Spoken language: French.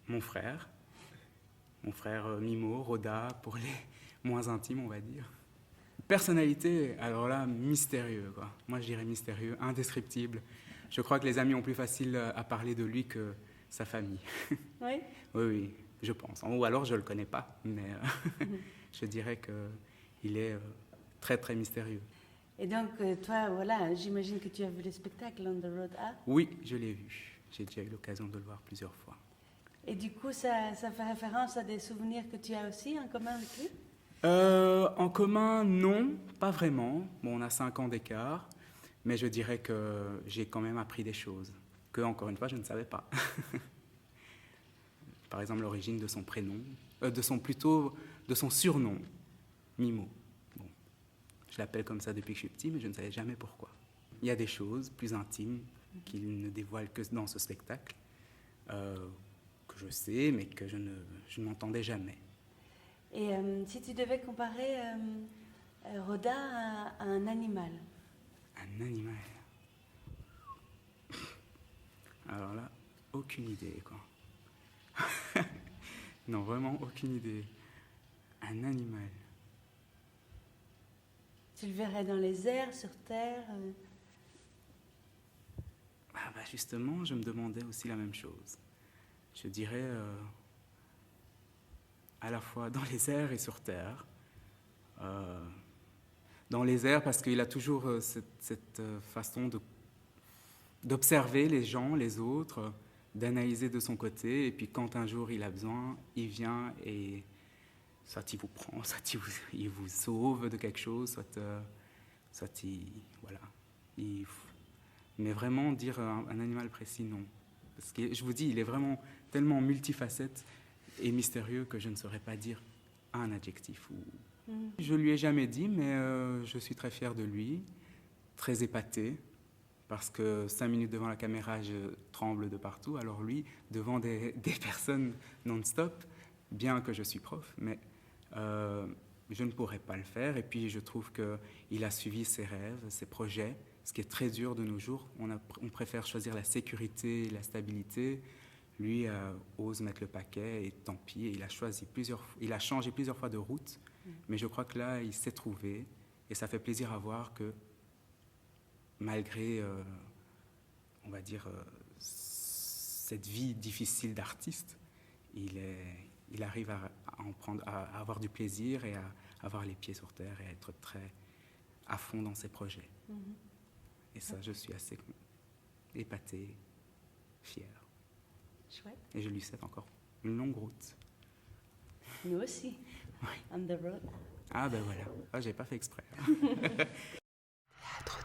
mon frère Mimo, Roda, pour les moins intimes, on va dire. Personnalité, alors là, mystérieux, quoi. Moi, je dirais mystérieux, indescriptible. Je crois que les amis ont plus facile à parler de lui que sa famille. Oui. Oui, oui, je pense. Ou alors, je ne le connais pas, mais je dirais qu'il est très, très mystérieux. Et donc, toi, voilà, j'imagine que tu as vu le spectacle On the Road A. Oui, je l'ai vu. J'ai déjà eu l'occasion de le voir plusieurs fois. Et du coup, ça fait référence à des souvenirs que tu as aussi en commun avec lui? En commun, non, pas vraiment. Bon, on a 5 ans d'écart, mais je dirais que j'ai quand même appris des choses que, encore une fois, je ne savais pas. Par exemple, l'origine de son prénom, de son surnom, Mimo. Bon, je l'appelle comme ça depuis que je suis petit, mais je ne savais jamais pourquoi. Il y a des choses plus intimes qu'il ne dévoile que dans ce spectacle, que je sais, mais que je n'entendais jamais. Et si tu devais comparer Roda à un animal? Un animal. Alors là, aucune idée, quoi. Non, vraiment aucune idée. Un animal. Tu le verrais dans les airs, sur terre? Ah bah justement, je me demandais aussi la même chose. Je dirais à la fois dans les airs et sur terre. Dans les airs parce qu'il a toujours cette façon d'observer les gens, les autres, d'analyser de son côté, et puis quand un jour il a besoin, il vient et soit il vous prend, soit il vous sauve de quelque chose, soit il... Voilà. Mais vraiment dire un animal précis, non. Parce que je vous dis, il est vraiment tellement multifacette et mystérieux que je ne saurais pas dire un adjectif. Je lui ai jamais dit, mais je suis très fier de lui, très épaté, parce que 5 minutes devant la caméra, je tremble de partout. Alors lui, devant des personnes non-stop, bien que je suis prof, mais je ne pourrais pas le faire. Et puis je trouve qu'il a suivi ses rêves, ses projets, ce qui est très dur de nos jours. On préfère choisir la sécurité, la stabilité. Lui ose mettre le paquet et tant pis. Et il a changé plusieurs fois de route, mais je crois que là, il s'est trouvé. Et ça fait plaisir à voir que malgré, on va dire, cette vie difficile d'artiste, il arrive à avoir du plaisir et à avoir les pieds sur terre et à être très à fond dans ses projets. Et ça, je suis assez épaté, fier. Chouette. Et je lui souhaite encore une longue route. Nous aussi. Oui. On the road. Ah ben voilà, j'ai pas fait exprès. Théâtre